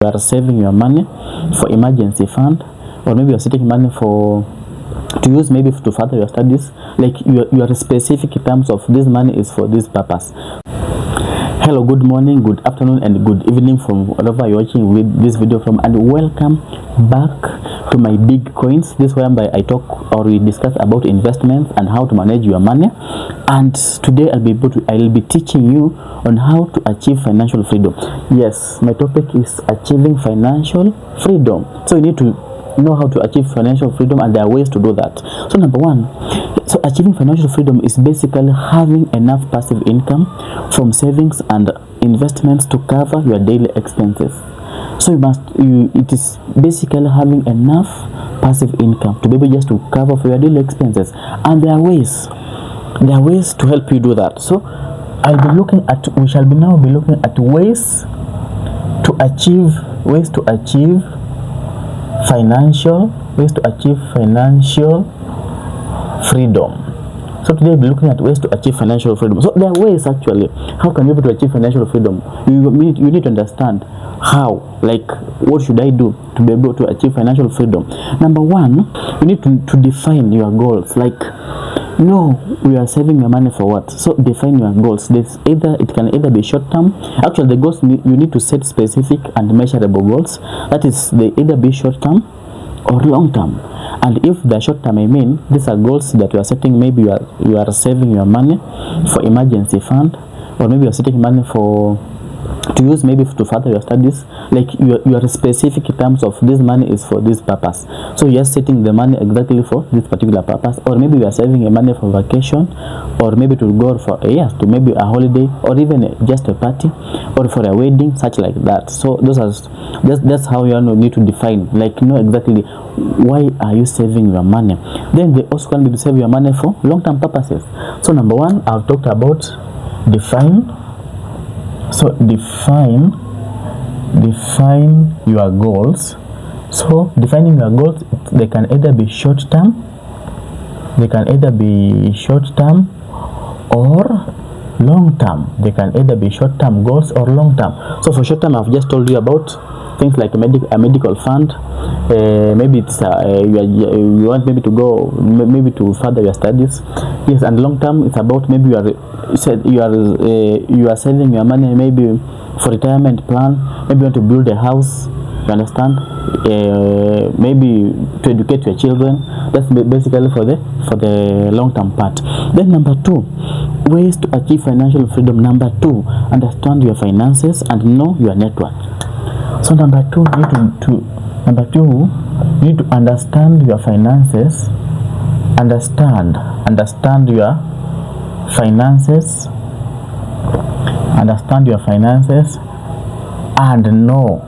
you are saving your money for emergency fund, or maybe you're setting money for to use maybe to further your studies, like you are specific in terms of this money is for this purpose. Hello, good morning, good afternoon, and good evening from wherever you're watching with this video from, and welcome back to my big coins. This whereby I talk or we discuss about investments and how to manage your money. And today I'll be teaching you on how to achieve financial freedom. Yes, my topic is achieving financial freedom. So you need to know how to achieve financial freedom, and there are ways to do that. So number one, so achieving financial freedom is basically having enough passive income from savings and investments to cover your daily expenses. So it is basically having enough passive income to be able just to cover for your daily expenses, and there are ways to help you do that. So we shall now be looking at ways to achieve financial freedom. So today we'll be looking at ways to achieve financial freedom. So there are ways actually. How can you be able to achieve financial freedom? You need to understand how, like what should I do to be able to achieve financial freedom. Number one, you need to define your goals. Like, we are saving your money for what? So define your goals. It can either be short term. Actually, the goals you need to set specific and measurable goals. That is, they either be short term or long term. And if the short term, I mean these are goals that you are setting. Maybe you are saving your money for emergency fund, or maybe you are setting money to use maybe to further your studies. Like you are specific in terms of this money is for this purpose. So you are setting the money exactly for this particular purpose. Or maybe you are saving your money for vacation, or maybe to go for to maybe a holiday, or even just a party, or for a wedding, such like that. So that's how you need to define, like know exactly why are you saving your money. Then they also can be to save your money for long-term purposes. So number one, I've talked about define. So define your goals. So defining your goals, they can either be short term or long term. They can either be short term goals or long term. So for short term, I've just told you about things like a medical fund. Maybe it's you want maybe to go maybe to further your studies. Yes, and long term, it's about maybe you are saving your money maybe for retirement plan. Maybe you want to build a house. You understand? Maybe to educate your children. That's basically for the long term part. Then number two, ways to achieve financial freedom. Number two, understand your finances and know your net worth. So number two, you need to understand your finances. Understand your finances. Understand your finances and know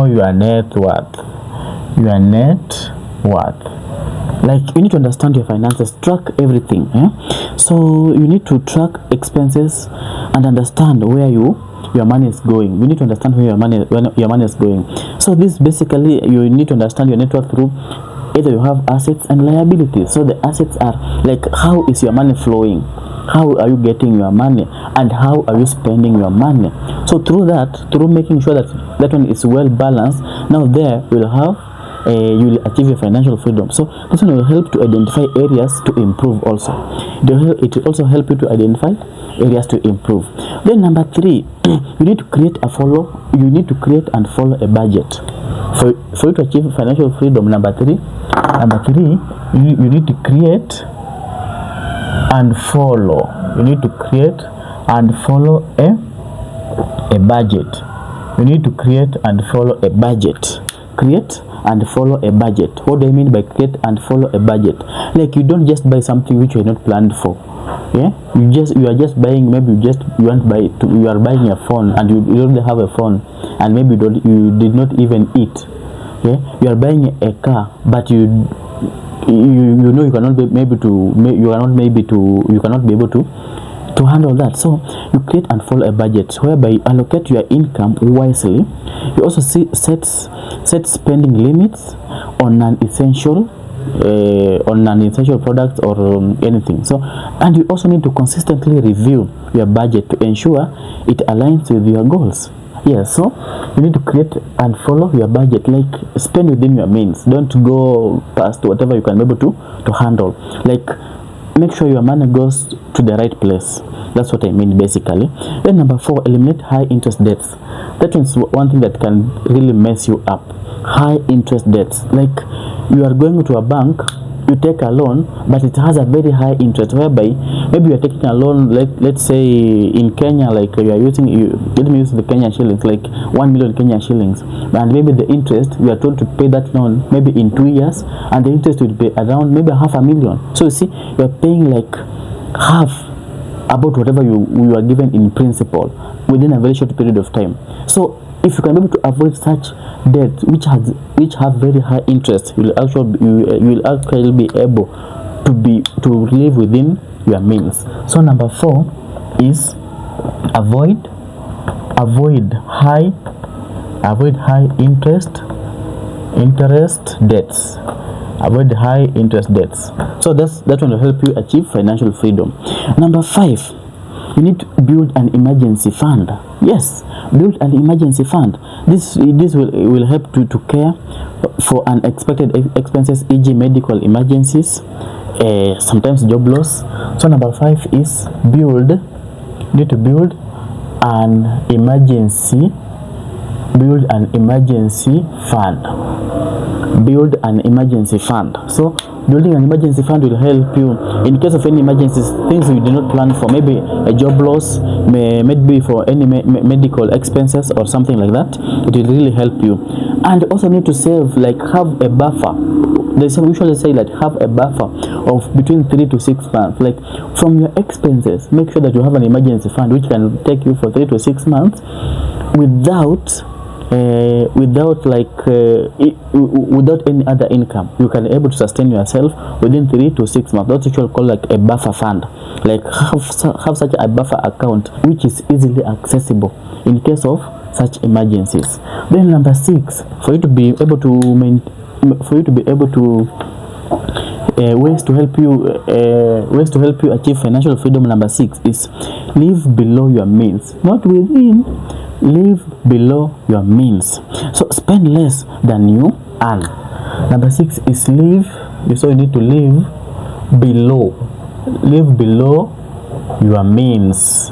your net worth. Your net worth. Like you need to understand your finances, track everything. So you need to track expenses and understand where your money is going. You need to understand where your money is going. So this basically, you need to understand your net worth through either you have assets and liabilities. So the assets are like, how is your money flowing? How are you getting your money, and how are you spending your money? So through making sure that one is well balanced, now there you will achieve your financial freedom. So this one will help to identify areas to improve also. It will also help you to identify areas to improve. Then number three, you need to create and follow a budget. For you to achieve financial freedom, number three, you need to create and follow. You need to create and follow a budget. You need to create and follow a budget. Create and follow a budget. What do I mean by create and follow a budget? Like you don't just buy something which you are not planned for. You are just buying. Maybe you are buying a phone, and you already have a phone, and maybe you did not even eat. You are buying a car, but you know you cannot be able to handle that. So you create and follow a budget whereby you allocate your income wisely. You also set spending limits on non-essential products or anything. So, and you also need to consistently review your budget to ensure it aligns with your goals. Yes, so you need to create and follow your budget, like spend within your means. Don't go past whatever you can be able to handle. Like make sure your money goes to the right place. That's what I mean basically. Then number 4, eliminate high interest debts. That is one thing that can really mess you up. High interest debts, like you are going to a bank, you take a loan, but it has a very high interest, whereby maybe you are taking a loan, let's say in Kenya, like you are using, let me use the Kenyan shillings, like 1 million Kenyan shillings, and maybe the interest, you are told to pay that loan maybe in 2 years, and the interest will be around maybe 500,000. So you see, you are paying like half about whatever you are given in principal within a very short period of time. So if you can be able to avoid such debts which have very high interest, you will actually be able to live within your means. So number 4 is avoid high interest debts. Avoid high interest debts. So that one will help you achieve financial freedom. Number 5, you need to build an emergency fund. Yes, build an emergency fund. This will help to care for unexpected expenses, e.g. medical emergencies, sometimes job loss. So number 5 is you need to build an emergency fund. Build an emergency fund. So building an emergency fund will help you in case of any emergencies, things you did not plan for, maybe a job loss, maybe for any medical expenses or something like that. It will really help you. And also need to save, like have a buffer. They usually say that have a buffer of between 3 to 6 months. Like from your expenses, make sure that you have an emergency fund which can take you for 3 to 6 months without any other income. You can be able to sustain yourself within 3 to 6 months. That's what you call like a buffer fund. Like have such a buffer account which is easily accessible in case of such emergencies. Then number 6, for you to be able to ways to help you achieve financial freedom. Number 6 is live below your means, not within. Live below your means. So spend less than you earn. Number 6 is live. So you need to live below your means.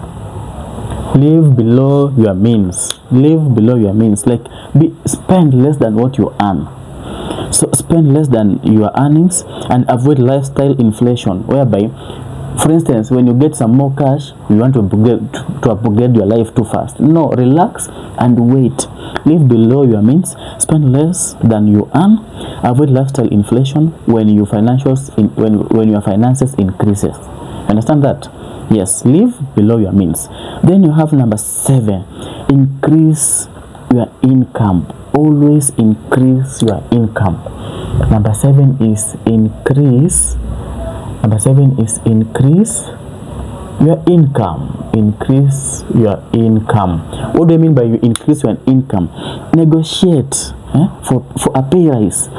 Live below your means. Live below your means. Like spend less than what you earn. So spend less than your earnings and avoid lifestyle inflation, whereby, for instance, when you get some more cash, you want to upgrade your life too fast. No, relax and wait. Live below your means. Spend less than you earn. Avoid lifestyle inflation when your finances increases. Understand that? Yes, live below your means. Then you have number 7. Increase your income. Always increase your income. Number 7 is increase your income. Increase your income. What do I mean by you increase your income? Negotiate for a pay rise.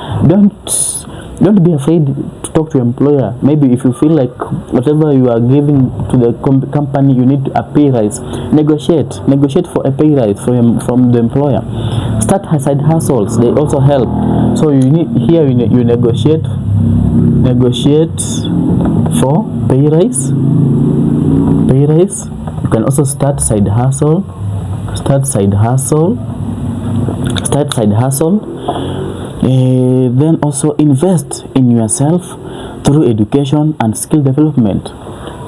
Don't be afraid to talk to your employer. Maybe if you feel like whatever you are giving to the company, you need a pay rise. Negotiate for a pay rise from the employer. Start side hustles. They also help. So you negotiate for pay rise. You can also start side hustle. Then also invest in yourself through education and skill development.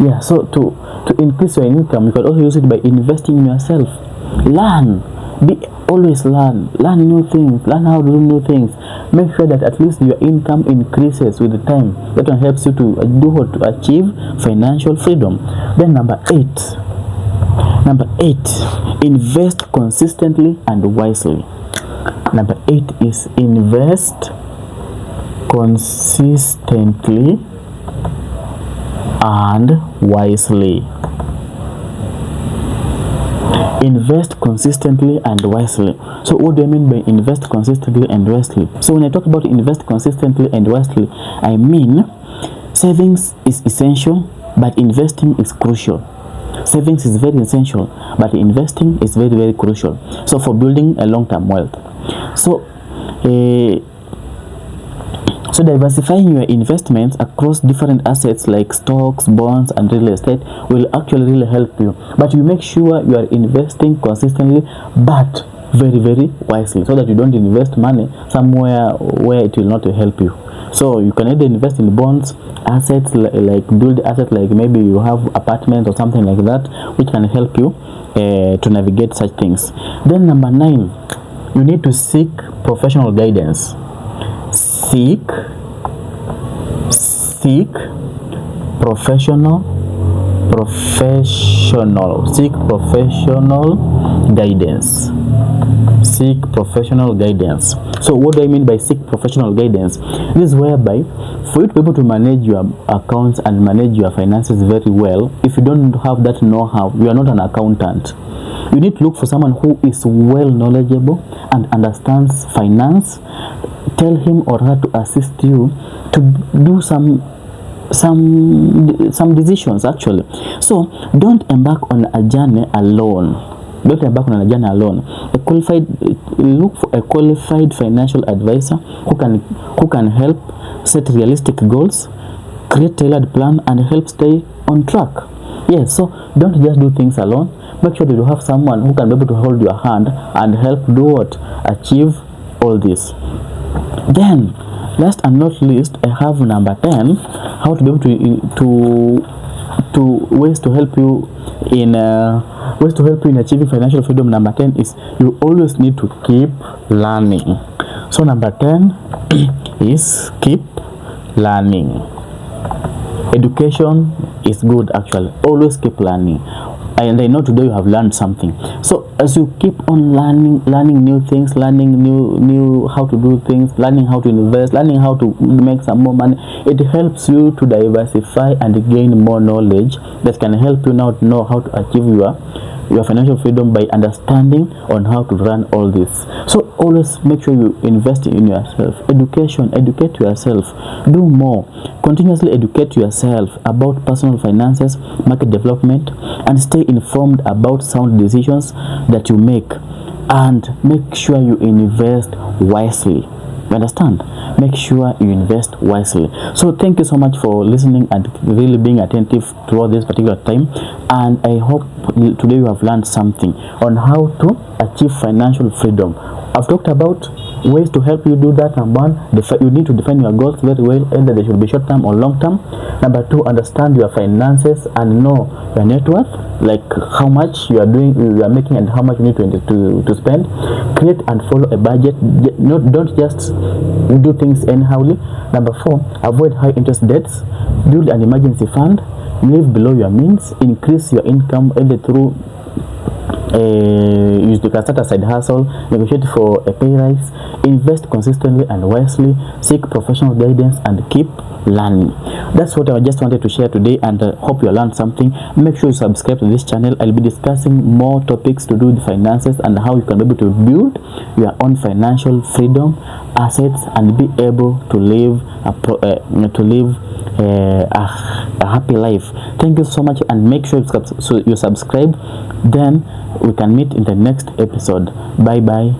Yeah, so to increase your income, you can also use it by investing in yourself. Always learn new things. Learn how to do new things. Make sure that at least your income increases with the time. That one helps you to achieve financial freedom. Then number 8, invest consistently and wisely. Number 8 is invest consistently and wisely. Invest consistently and wisely. So what do I mean by invest consistently and wisely? So when I talk about invest consistently and wisely, I mean savings is essential, but investing is crucial. Savings is very essential, but investing is very, very crucial. So for building a long-term wealth. So so diversifying your investments across different assets like stocks, bonds, and real estate will actually really help you. But you make sure you are investing consistently, but very, very wisely, so that you don't invest money somewhere where it will not help you. So you can either invest in bonds, assets like build assets, like maybe you have apartments or something like that, which can help you to navigate such things. Then number 9, you need to seek professional guidance. Seek professional guidance. Seek professional guidance. So what do I mean by seek professional guidance? This is whereby for you to be able to manage your accounts and manage your finances very well, if you don't have that know-how, you are not an accountant. You need to look for someone who is well knowledgeable and understands finance. Tell him or her to assist you to do some decisions actually. So don't embark on a journey alone. Look for a qualified financial advisor who can help set realistic goals, create tailored plan, and help stay on track. Yes, so don't just do things alone. Make sure that you have someone who can be able to hold your hand and help achieve all this. Then last and not least, I have number 10, how to be able to ways to help you in achieving financial freedom. Number 10 is you always need to keep learning. So number 10 is keep learning. Education is good actually. Always keep learning. And I know today you have learned something. So as you keep on learning new things, learning new how to do things, learning how to invest, learning how to make some more money, it helps you to diversify and gain more knowledge that can help you now to know how to achieve your financial freedom by understanding on how to run all this. So always make sure you invest in yourself. Educate yourself. Do more. Continuously educate yourself about personal finances, market development, and stay informed about sound decisions that you make. And make sure you invest wisely. You understand? Make sure you invest wisely. So thank you so much for listening and really being attentive throughout this particular time. And I hope today you have learned something on how to achieve financial freedom. I've talked about ways to help you do that. Number 1, you need to define your goals very well, either they should be short term or long term. Number 2, understand your finances and know your net worth, like how much you are making and how much you need to spend. Create and follow a budget. Don't just do things anyhowly. Number 4, avoid high interest debts. Build an emergency fund. Live below your means. Increase your income either through you can start a side hustle, negotiate for a pay rise, invest consistently and wisely, seek professional guidance, and keep learning. That's what I just wanted to share today, and hope you learned something. Make sure you subscribe to this channel. I'll be discussing more topics to do with finances and how you can be able to build your own financial freedom, assets, and be able to live a happy life. Thank you so much, and make sure you subscribe. Then we can meet in the next episode. Bye bye.